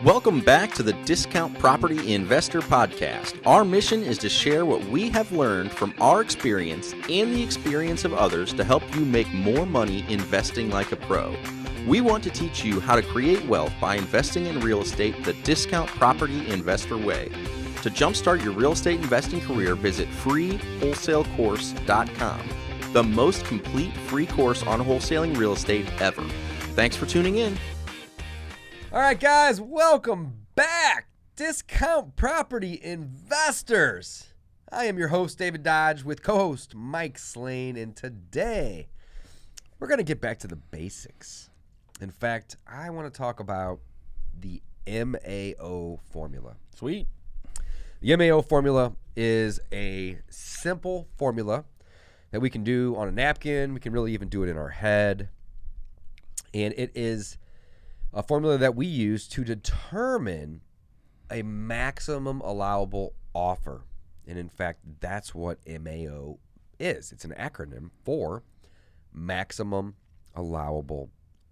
Welcome back to the Discount Property Investor Podcast. Our mission is to share what we have learned from our experience and the experience of others to help you make more money investing like a pro. We want to teach you how to create wealth by investing in real estate the Discount Property Investor way. To jumpstart your real estate investing career, visit freewholesalecourse.com, the most complete free course on wholesaling real estate ever. Thanks for tuning in. All right, guys, welcome back, Discount Property Investors. I am your host, David Dodge, with co-host Mike Slane, and today we're going to get back to the basics. In fact, I want to talk about the MAO formula. Sweet. The MAO formula is a simple formula that we can do on a napkin. We can really even do it in our head, and it is a formula that we use to determine a maximum allowable offer. And in fact, that's what MAO is. It's an acronym for maximum allowable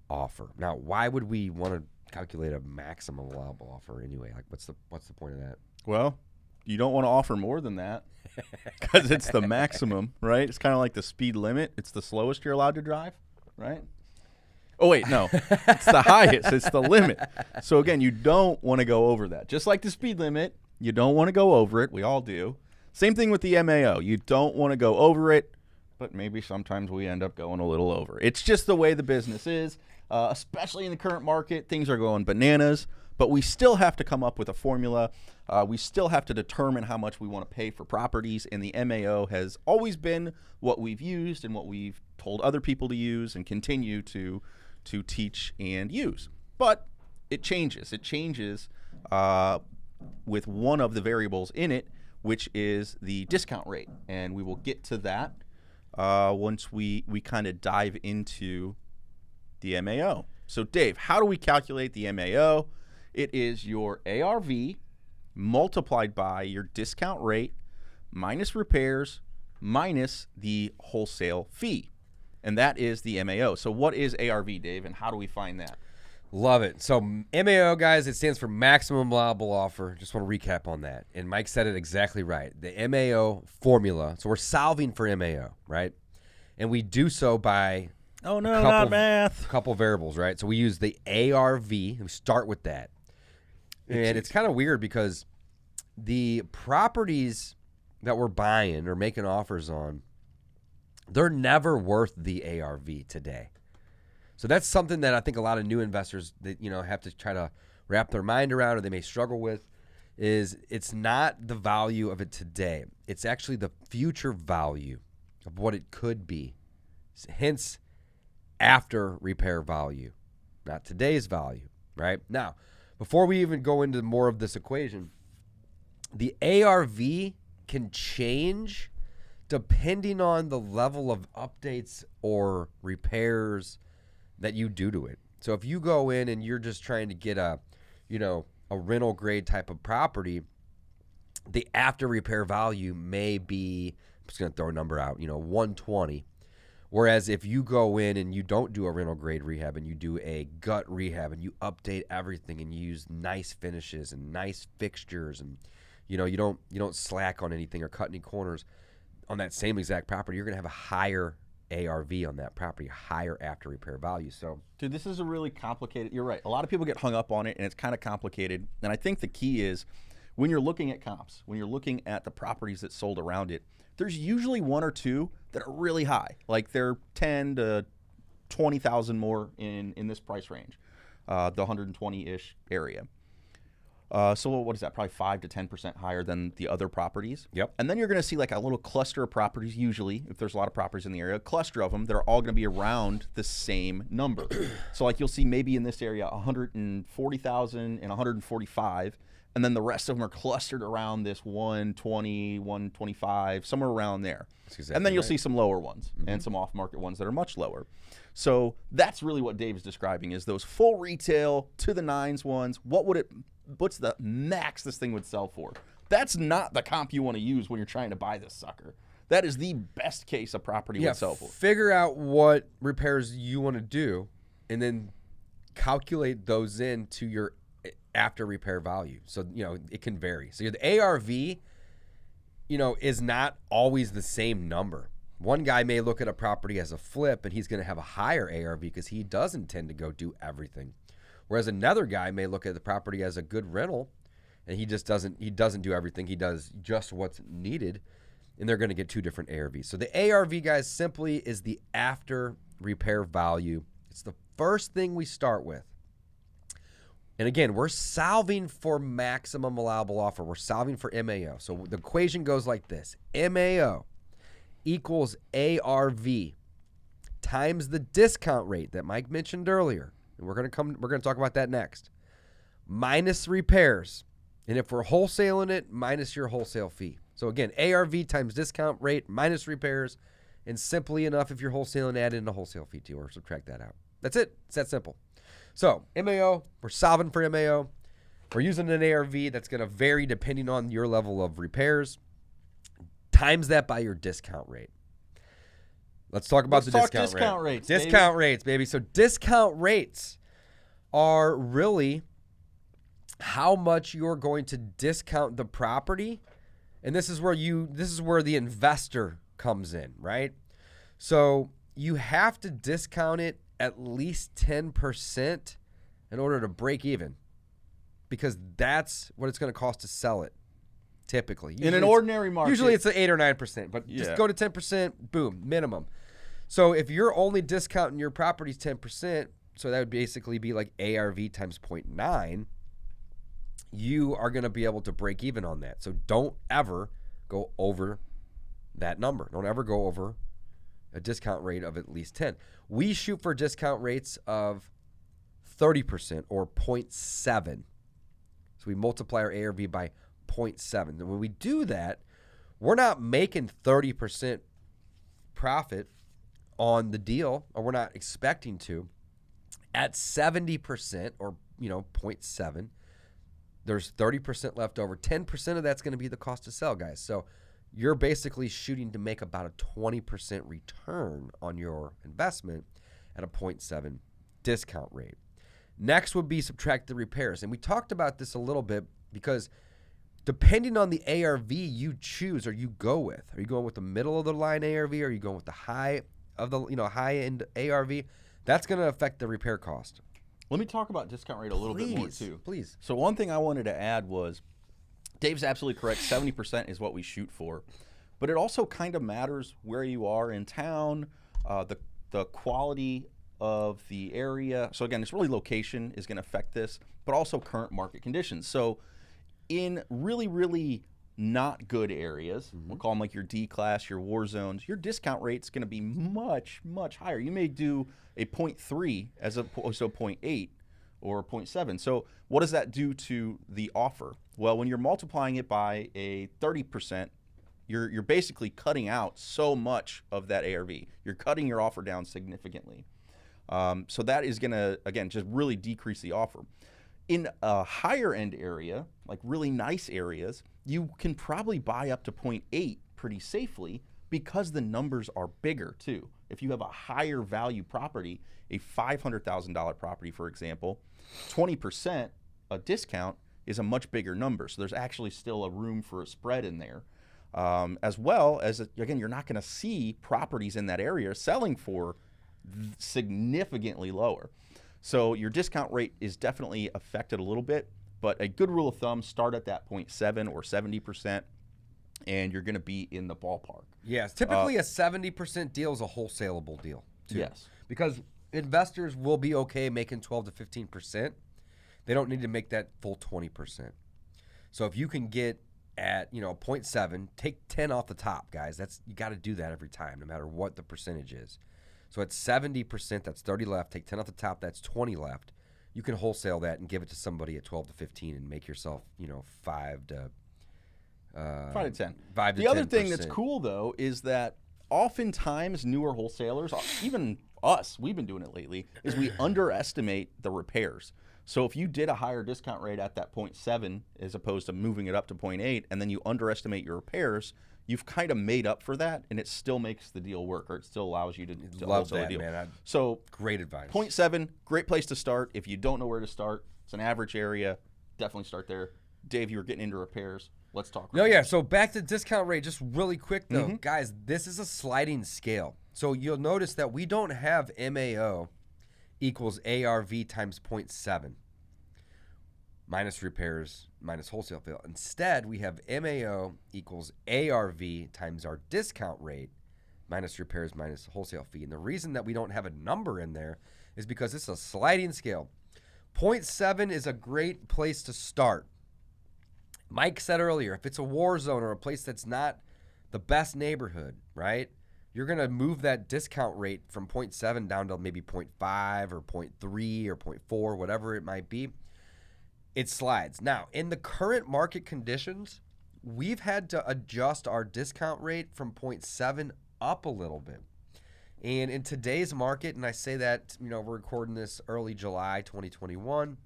offer. Now, why would we want to calculate a maximum allowable offer anyway? Like, what's the point of that? Well, you don't want to offer more than that because it's the maximum, right? It's kind of like the speed limit. It's the slowest you're allowed to drive, right? Oh, wait, no. It's the highest. It's the limit. So, again, you don't want to go over that. Just like the speed limit, you don't want to go over it. We all do. Same thing with the MAO. You don't want to go over it, but maybe sometimes we end up going a little over. It's just the way the business is, especially in the current market. Things are going bananas, but we still have to come up with a formula. We still have to determine how much we want to pay for properties, and the MAO has always been what we've used and what we've told other people to use and continue to teach and use. But it changes. It changes with one of the variables in it, which is the discount rate. And we will get to that once we kind of dive into the MAO. So, Dave, how do we calculate the MAO? It is your ARV multiplied by your discount rate minus repairs minus the wholesale fee. And that is the MAO. So what is ARV, Dave, and how do we find that? Love it. So MAO, guys, it stands for maximum allowable offer. Just want to recap on that. And Mike said it exactly right. The MAO formula. So we're solving for MAO, right? And we do so by not math. Couple variables, right? So we use the ARV. We start with that. And it's kind of weird because the properties that we're buying or making offers on, they're never worth the ARV today. So that's something that I think a lot of new investors that have to try to wrap their mind around, or they may struggle with, is it's not the value of it today. It's actually the future value of what it could be. Hence, after repair value, not today's value, right? Now, before we even go into more of this equation, the ARV can change depending on the level of updates or repairs that you do to it. So if you go in and you're just trying to get a rental grade type of property, the after repair value may be, I'm just going to throw a number out, 120. Whereas if you go in and you don't do a rental grade rehab and you do a gut rehab and you update everything and you use nice finishes and nice fixtures and you don't slack on anything or cut any corners, on that same exact property, you're going to have a higher ARV on that property, a higher after repair value. So, dude, this is a really complicated, you're right. A lot of people get hung up on it, and it's kind of complicated. And I think the key is when you're looking at comps, when you're looking at the properties that sold around it, there's usually one or two that are really high. Like they're 10 to 20,000 more in this price range, the 120-ish area. So what is that? Probably 5 to 10% higher than the other properties. Yep. And then you're going to see like a little cluster of properties, usually, if there's a lot of properties in the area, a cluster of them that are all going to be around the same number. So like you'll see maybe in this area 140,000 and 145, and then the rest of them are clustered around this 120, 125, somewhere around there. Exactly and then you'll right. see some lower ones and some off-market ones that are much lower. So that's really what Dave is describing, is those full retail to the nines ones. What's the max this thing would sell for? That's not the comp you want to use when you're trying to buy this sucker. That is the best case a property would sell for. Figure out what repairs you want to do and then calculate those into your after repair value. So, it can vary. So the ARV, is not always the same number. One guy may look at a property as a flip and he's going to have a higher ARV because he does intend to go do everything. Whereas another guy may look at the property as a good rental and he doesn't do everything. He does just what's needed, and they're going to get two different ARVs. So the ARV, guys, simply is the after repair value. It's the first thing we start with. And again, we're solving for maximum allowable offer. We're solving for MAO. So the equation goes like this. MAO equals ARV times the discount rate that Mike mentioned earlier. And we're going to talk about that next. Minus repairs. And if we're wholesaling it, minus your wholesale fee. So again, ARV times discount rate minus repairs. And simply enough, if you're wholesaling, add in a wholesale fee too, or subtract that out. That's it. It's that simple. So MAO, we're solving for MAO. We're using an ARV that's going to vary depending on your level of repairs. Times that by your discount rate. Let's talk about discount rates. Discount rates, baby. So discount rates are really how much you're going to discount the property, and this is where the investor comes in, right? So you have to discount it at least 10% in order to break even, because that's what it's going to cost to sell it. Typically, in an ordinary market, usually it's 8 or 9%, but just go to 10%, boom, minimum. So if you're only discounting your properties 10%, so that would basically be like ARV times 0.9, you are going to be able to break even on that. So don't ever go over that number. Don't ever go over a discount rate of at least 10. We shoot for discount rates of 30% or 0.7. So we multiply our ARV by 0.7. And when we do that, we're not making 30% profit on the deal, or we're not expecting to. At 70% or 0.7, there's 30% left over. 10% of that's going to be the cost to sell, guys. So you're basically shooting to make about a 20% return on your investment at a 0.7 discount rate. Next would be subtract the repairs. And we talked about this a little bit because depending on the ARV you choose or you go with, are you going with the middle of the line ARV, or are you going with the high end ARV? That's going to affect the repair cost. Let me talk about discount rate a little bit more too. Please. So one thing I wanted to add was, Dave's absolutely correct. 70% is what we shoot for, but it also kind of matters where you are in town, the quality of the area. So again, it's really location is going to affect this, but also current market conditions. So in really, really not good areas, we'll call them like your D class, your war zones, your discount rate's going to be much, much higher. You may do a 0.3 as opposed to a 0.8 or a 0.7. So what does that do to the offer? Well, when you're multiplying it by a 30%, you're basically cutting out so much of that ARV. You're cutting your offer down significantly. So that is going to, again, just really decrease the offer. In a higher end area, like really nice areas, you can probably buy up to 0.8 pretty safely because the numbers are bigger too. If you have a higher value property, a $500,000 property, for example, 20% a discount is a much bigger number. So there's actually still a room for a spread in there. As well as, again, you're not going to see properties in that area selling for significantly lower. So your discount rate is definitely affected a little bit, but a good rule of thumb, start at that 0.7 or 70%, and you're going to be in the ballpark. Yes, typically a 70% deal is a wholesalable deal, too. Yes. Because investors will be okay making 12 to 15%. They don't need to make that full 20%. So if you can get at 0.7, take 10 off the top, guys. You got to do that every time, no matter what the percentage is. So at 70%, that's 30 left. Take 10 off the top, that's 20 left. You can wholesale that and give it to somebody at 12 to 15 and make yourself, 5 to 10. 5 to 10%. The other thing that's cool though is that oftentimes newer wholesalers, even us, we've been doing it lately, is we underestimate the repairs. So if you did a higher discount rate at that 0.7 as opposed to moving it up to 0.8, and then you underestimate your repairs, you've kind of made up for that, and it still makes the deal work, or it still allows you to love wholesale that, a deal. Man. So great advice. 0.7, great place to start. If you don't know where to start, it's an average area. definitely start there. Dave, you were getting into repairs. Let's talk. No, yeah. So back to discount rate, just really quick though, Mm-hmm. guys. This is a sliding scale. So you'll notice that we don't have MAO equals ARV times 0.7 minus repairs minus wholesale fee. Instead, we have MAO equals ARV times our discount rate minus repairs minus wholesale fee. And the reason that we don't have a number in there is because it's a sliding scale. 0.7 is a great place to start. Mike said earlier, if it's a war zone or a place that's not the best neighborhood, right, you're going to move that discount rate from 0.7 down to maybe 0.5 or 0.3 or 0.4, whatever it might be. It slides. Now, in the current market conditions, we've had to adjust our discount rate from 0.7 up a little bit. And in today's market, and I say that, we're recording this early July 2021,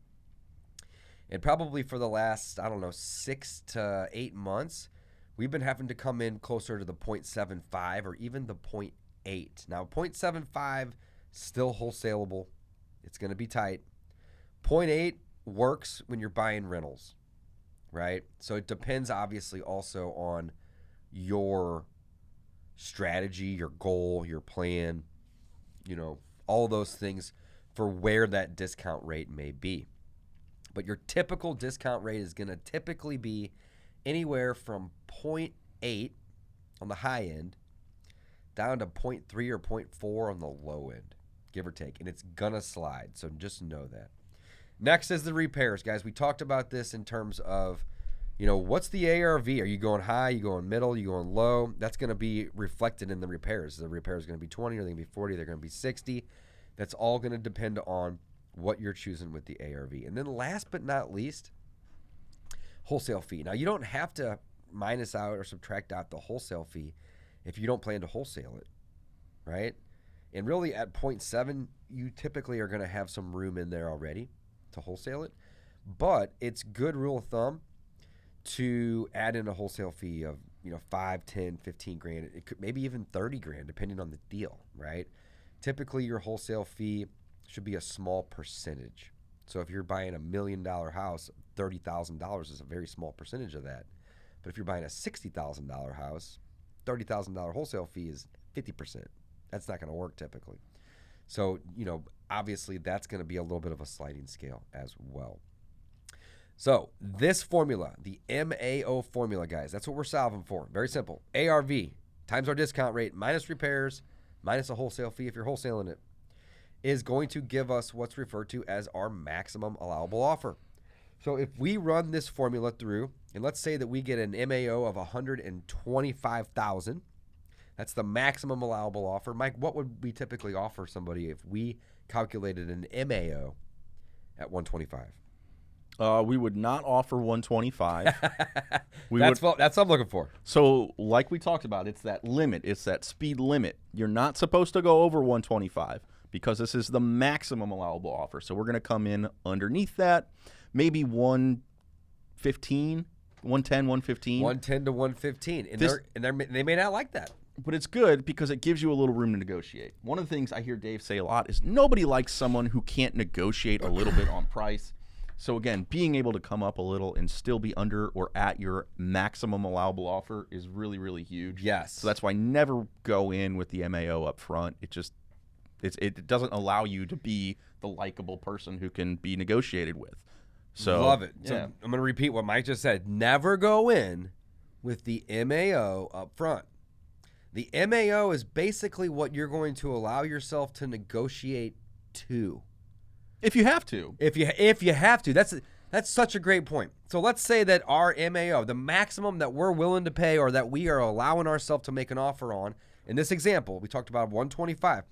and probably for the last, 6 to 8 months, we've been having to come in closer to the 0.75 or even the 0.8. Now, 0.75 still wholesalable. It's going to be tight. 0.8 works when you're buying rentals, right? So it depends obviously also on your strategy, your goal, your plan, all those things for where that discount rate may be. But your typical discount rate is going to typically be anywhere from 0.8 on the high end down to 0.3 or 0.4 on the low end, give or take. And it's going to slide, so just know that. Next is the repairs, guys. We talked about this in terms of, what's the ARV? Are you going high? Are you going middle? Are you going low? That's going to be reflected in the repairs. The repairs are going to be 20, or they're going to be 40, they're going to be 60. That's all going to depend on what you're choosing with the ARV. And then last but not least, wholesale fee. Now, you don't have to minus out or subtract out the wholesale fee if you don't plan to wholesale it, right? And really at 0.7, you typically are going to have some room in there already to wholesale it. But it's good rule of thumb to add in a wholesale fee of, 5, 10, 15 grand. It could maybe even 30 grand, depending on the deal, right? Typically, your wholesale fee should be a small percentage. So if you're buying $1 million house, $30,000 is a very small percentage of that. But if you're buying a $60,000 house, $30,000 wholesale fee is 50%. That's not going to work typically. So, obviously that's going to be a little bit of a sliding scale as well. So this formula, the MAO formula, guys, that's what we're solving for. Very simple. ARV times our discount rate minus repairs minus a wholesale fee if you're wholesaling it is going to give us what's referred to as our maximum allowable offer. So if we run this formula through, and let's say that we get an MAO of $125,000, that's the maximum allowable offer. Mike, what would we typically offer somebody if we calculated an MAO at 125? We would not offer 125. That's what I'm looking for. So, like we talked about, it's that limit. It's that speed limit. You're not supposed to go over 125 because this is the maximum allowable offer. So we're going to come in underneath that, maybe 115, 110, 115. 110 to 115. And they may not like that. But it's good because it gives you a little room to negotiate. One of the things I hear Dave say a lot is nobody likes someone who can't negotiate a little bit on price. So again, being able to come up a little and still be under or at your maximum allowable offer is really, really huge. Yes. So that's why never go in with the MAO up front. It doesn't allow you to be the likable person who can be negotiated with. So love it. Yeah. So I'm going to repeat what Mike just said. Never go in with the MAO up front. The MAO is basically what you're going to allow yourself to negotiate to. If you have to. If you have to. That's such a great point. So let's say that our MAO, the maximum that we're willing to pay or that we are allowing ourselves to make an offer on, in this example, we talked about 125.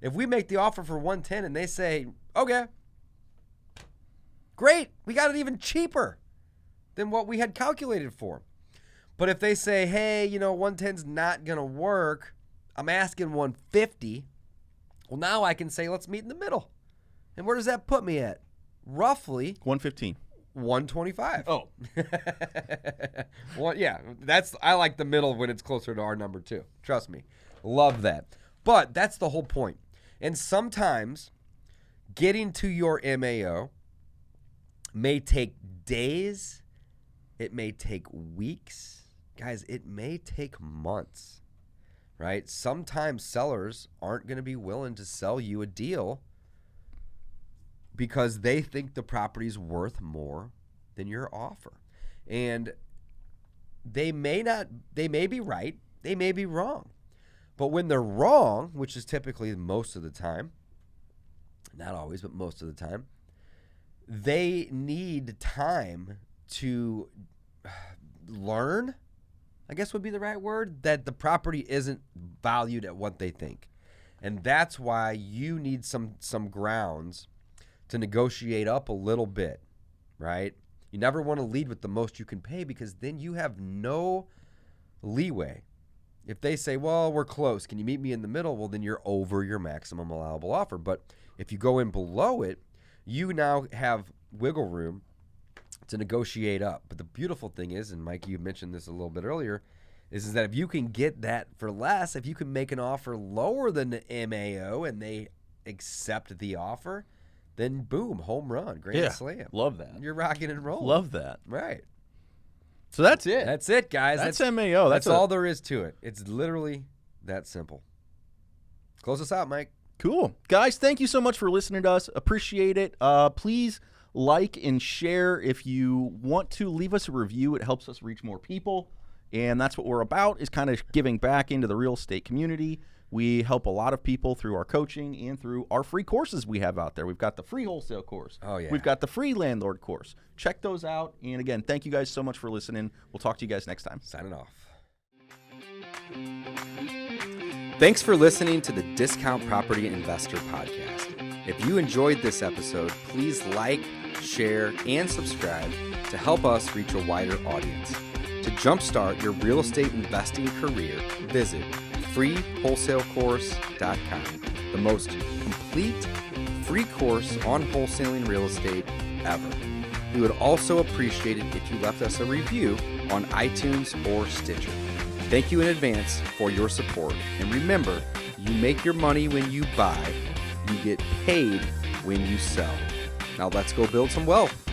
If we make the offer for 110 and they say, okay, great, we got it even cheaper than what we had calculated for. But if they say, hey, 110's not going to work, I'm asking 150, well, now I can say, let's meet in the middle. And where does that put me at? Roughly 115. 125. Oh. Well, yeah, I like the middle when it's closer to our number too. Trust me. Love that. But that's the whole point. And sometimes getting to your MAO may take days. It may take weeks. Guys, it may take months, right? Sometimes sellers aren't going to be willing to sell you a deal because they think the property's worth more than your offer. And they may be right, they may be wrong. But when they're wrong, which is typically most of the time, not always, but most of the time, they need time to learn, I guess would be the right word, that the property isn't valued at what they think. And that's why you need some grounds to negotiate up a little bit, right? You never want to lead with the most you can pay, because then you have no leeway. If they say, well, we're close, can you meet me in the middle? Well, then you're over your maximum allowable offer. But if you go in below it, you now have wiggle room to negotiate up. But the beautiful thing is, and Mike, you mentioned this a little bit earlier, is that if you can get that for less, if you can make an offer lower than the MAO and they accept the offer, then boom, home run, grand slam. Love that. You're rocking and rolling. Love that. Right. So that's it. That's it, guys. That's MAO. That's all there is to it. It's literally that simple. Close us out, Mike. Cool. Guys, thank you so much for listening to us. Appreciate it. Please like and share. If you want to leave us a review, it helps us reach more people. And that's what we're about, is kind of giving back into the real estate community. We help a lot of people through our coaching and through our free courses we have out there. We've got the free wholesale course. Oh, yeah. We've got the free landlord course. Check those out. And again, thank you guys so much for listening. We'll talk to you guys next time. Signing off. Thanks for listening to the Discount Property Investor Podcast. If you enjoyed this episode, please like, share, and subscribe to help us reach a wider audience. To jumpstart your real estate investing career, visit freewholesalecourse.com, the most complete free course on wholesaling real estate ever. We would also appreciate it if you left us a review on iTunes or Stitcher. Thank you in advance for your support. And remember, you make your money when you buy, you get paid when you sell. Now let's go build some wealth.